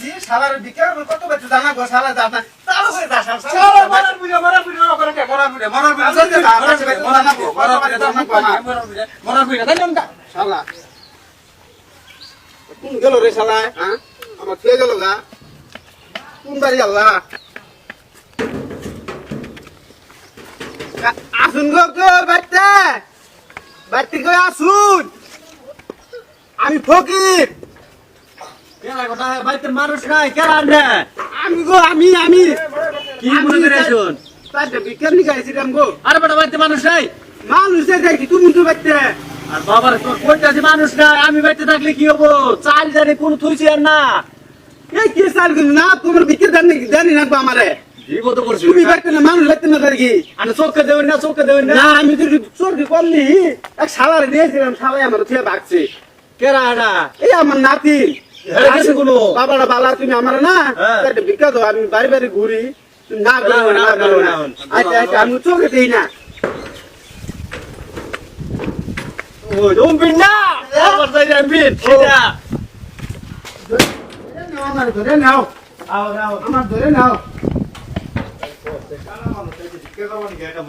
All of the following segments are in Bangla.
আইছি শালার বিকে কত বেচু জানা গো শালা জানা তাও হয়ে যা শালা মারার বুড়া করে কে মরার বুড়া জানেন না শালা কোন গেল রে শালা হ্যাঁ আমার কে গেল গা কোন বাড়ি আল্লাহ আসুন গো গো বাইতে বাইতে গো আসুন আমি ফকির এরা কথা বাইতে মানুষ নাই কেরা আনবে আমি গো আমি কি মনে করে শুন তাতে বিকেনি গাইছিলাম গো আরে বেটা বাইতে মানুষ নাই মানুষে দেখি তুমি তো বাইতে আর বাবার তোর কইতাছি মানুষ নাই আমি বাইতে থাকলে কি হবো চাল জানি কোন থুইছি আর না এই কি সাল না তোমার বিকে জানি না আমারে বিপদ করছি তুমি বাইতে না মানুষ বাইতে না দেখি আমি চোখে দেবেন না না আমি তো চোরকি করলি এক শালারে নিয়েছিলাম শালাই আমার থেকে ভাগছে কেরা এটা এই আমার নাতি হেরে গেছে কোনো বাবারা বালা তুমি আমার না হ্যাঁ। তাহলে ভিক্ষা দাও আমি বাড়ি বাড়ি ঘুরি তুমি না করো না করো না আচ্ছা আচ্ছা আমি চোখে দিই না ওই ওমবিন না আবার যাই রামবিন এটা আমার ধরে নাও আমার ধরে নাও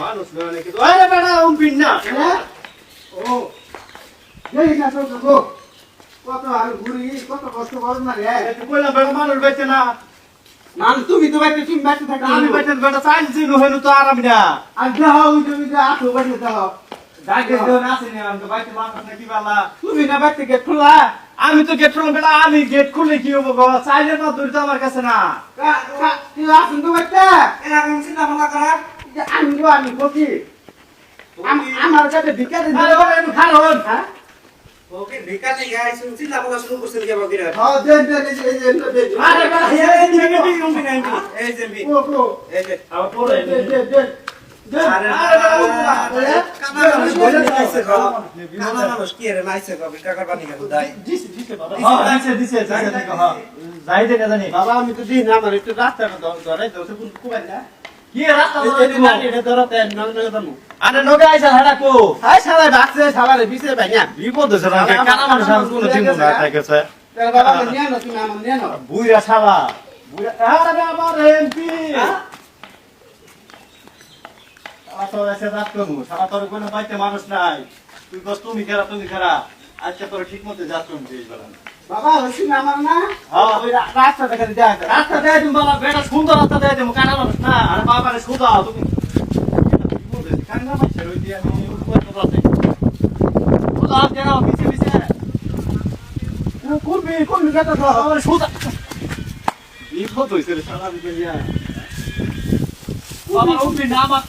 মানুষ নয় নাকি আরে বেটা ওমবিন না হ্যাঁ? ও এই না চোখ গো কত আমি ঘুরি কত কষ্ট করো না রে তুই কইলাম বেটা মানুষ বেঁচে না মান তুমি তো বাইতে তুমি বাইতে থাকো আমি বেঁচে বেটা চাইছি নহইলো তো আরাম না আর যাও তুমি যা আসো বাইতে যাও ডাকে দেন আসেনি আমি তো বাইতে মানুষ নাকি বালা তুমি না বাইতে গেট খোলা আমি তো গেট খুললাম বেটা আমি গেট খুললে কি হবো গো চাইলে না দূর তো আমার কাছে না তুই আসুন তো বাইতে আমি চিন্তা ভাবনা করা আমি বকি আমার কাছে ভিক্ষা দিন আরে বাবা একটু খারন হ্যাঁ ওকে ভিক্ষা থেকে আইসুন চিন্তা ভাবনা শুরু করছেন কে বাকিরা হ্যাঁ দেন এই যে আরে বেটা এই দিকে দিকে ওমবিন নাই এই যে বি ও এই যে আবার পড়ে দেন আরে কানা মানুষ বলে নাইছে গো কানা মানুষ কি রে নাইছে গো ভিক্ষা করবা নি কেন দাই হ্যাঁ দিছে যাই দে না জানি বাবা আমি তো দিন আমার একটু রাস্তাটা ধরে দাও তো কুবাই না কি রাস্তা এই নানি এটা ধরতে নগে দামু আরে নগে আইসা হাড়া কো হাই শালা ডাকছে শালারে বিছে ভাই না বিপদ হইছে না কানা মানুষ আর কোনো চিন্তা না থাকেছে তার বাবা নিয়ে নাও তুমি আমার নিয়ে নাও বুইরা শালা বুইরা আরে আমার এমপি তোর এসে রাত করবো সারা তোর কোনো বাইতে মানুষ নাই তুই বস তুমি খেরা আজকে তোর ঠিক মতো যাচ্ছ এই বেলা বাবা হইছি না আমার না হ্যাঁ ওই রাস্তা দেখা দেয়া রাস্তা দেয় তুমি বাবা বেটা সুন্দর রাস্তা দেয় তুমি কানা মানুষ না আরে বাবারে সোজা তুমি কান্না মাইছে রই দিয়া আমি উপর তো রাতে সোজা কেন পিছে কোন কথা তো আমার সোজা বিপদ হইছে রে সারা বিকেলিয়া বাবা উঠবি না আমার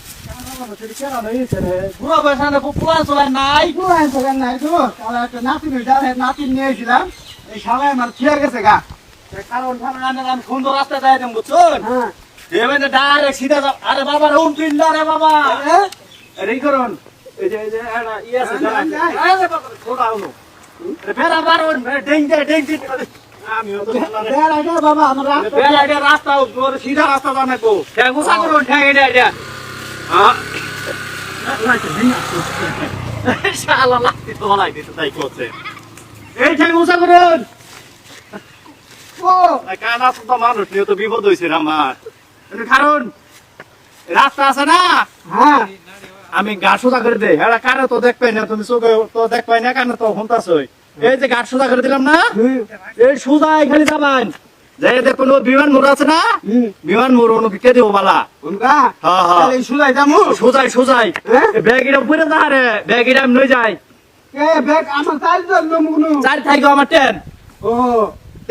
পুরো বয়সা না পুরা চলে নাই পুরান সগান নাই তো শালা একটা নাতি বেটা নাতি নিয়েছিলাম এই শালা আমার ছিয়ার গেছে গা কারণ আমি সুন্দর রাস্তা দেয় দেবো বুঝছেন হ্যাঁ এবারে ডাইরেক্ট সিধা যাও আরে বাবা রুম তিন রে বাবা রে করুন এই যে এটা ইয়েছে আরে বাবা ছোটা হলো ফেরা বারণ ডেং আমি তো দেয়ার আগে বাবা আমার রাস্তা ফেরা এটা রাস্তা ওর সিধা রাস্তা জানে কো ঠ্যাঙ্গু সাগর ঠ্যাঙ্গ এটা হ্যাঁ শালা লাগতে তো বলাই দিতে তাই করছে এই ঠ্যাঙ্গু সাগর ও কানা তো মানুষ নিয়ে তো বিপদ হয়েছে আমার কারণ রাস্তা আছে না হ্যাঁ আমি গা সোজা করে দেই এটা কানে তো দেখ পাই না তুমি চোখে তো দেখ পাই না কানে তো শুনতাছই এই যে গা সোজা করে দিলাম না এই সোজা এখানে যাবেন যাই দেখুন বিমান মোড় আছে না বিমান মোড় অনু বিকে দেবো বালা উনকা হ্যাঁ হ্যাঁ এই সুলাই যামু সোজাই হ্যাঁ? ব্যাগ এটা উপরে যা রে ব্যাগ এটা আমি নই যাই এ ব্যাগ আমার তাই জন্য মুগুনু চার থাইগো আমার ট্রেন ও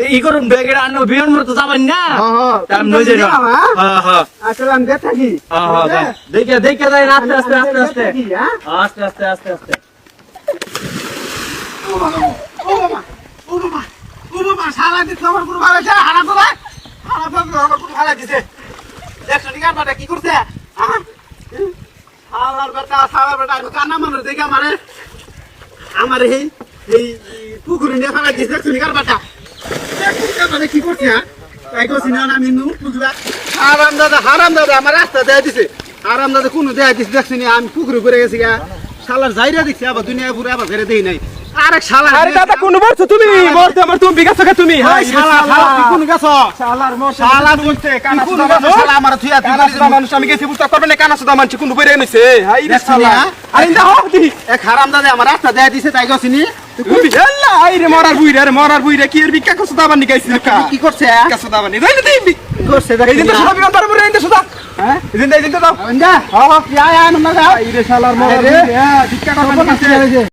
ই করুন ব্যাগ এটা আনো বিমান মোড় তো যাবেন না হ্যাঁ তা আমি নই যাই না হ্যাঁ হ্যাঁ আসলে আমি দেখে থাকি হ্যাঁ দেখে যাই আস্তে আস্তে হ্যাঁ আস্তে ও বাবা ও বাবা সারা দিন আমার পুরো ভালো আছে হারা তো ভাই হারা তো আমার পুরো ভালো আছে দেখছো ঠিক আছে কি করছে হ্যাঁ সালার বেটা আমি কান্না মানুষ দেখে আমার এই পুকুরে নিয়ে ফেলা দিচ্ছে দেখছো ঠিক আছে কি করছে হ্যাঁ তাই করছি না আমি বুঝলা হারাম দাদা আমার রাস্তা দেয়া দিছে হারাম দাদা কোনো দেয়া দিছে দেখছি আমি পুকুরে ঘুরে গেছি গা শালার যাইরা দেখছি আবার দুনিয়া পুরো আবার ফেরে দেই নাই আরে শালা আরে দাদা কোন বলছো তুমি মরতে আমার তুমি বিকাশ কে তুমি ওই শালা শালা তুই কোন গেছ শালার মশা শালা বলতে কানা কোন সুদা গেছ শালা আমার থুয়া তুই কানা সুদা মানুষ আমি গেছি বুঝতে পারবে না কানা সুদা মানুষ কোন বইরে নিছে হাই রে দেখছি শালা না? আরে না হোক দি এক হারামজাদা আমার রাস্তা দেয়া দিছে তাই গছিনি তুমি আল্লাহ আই রে মরার বুইরা কি এর বিকা কত দাবান নিকাইছি কা কি করছে বিকা সুদা বানি রইলে দিই কি করছে এই দিন তো সুদা বিমান তার উপরে এই দিন সুদা হ্যাঁ এই দিন তো দাও আন্দা হ্যাঁ কি আয়া নমনা আই রে শালার মরার আরে, বুইরা বিকা কথা নিকাইছে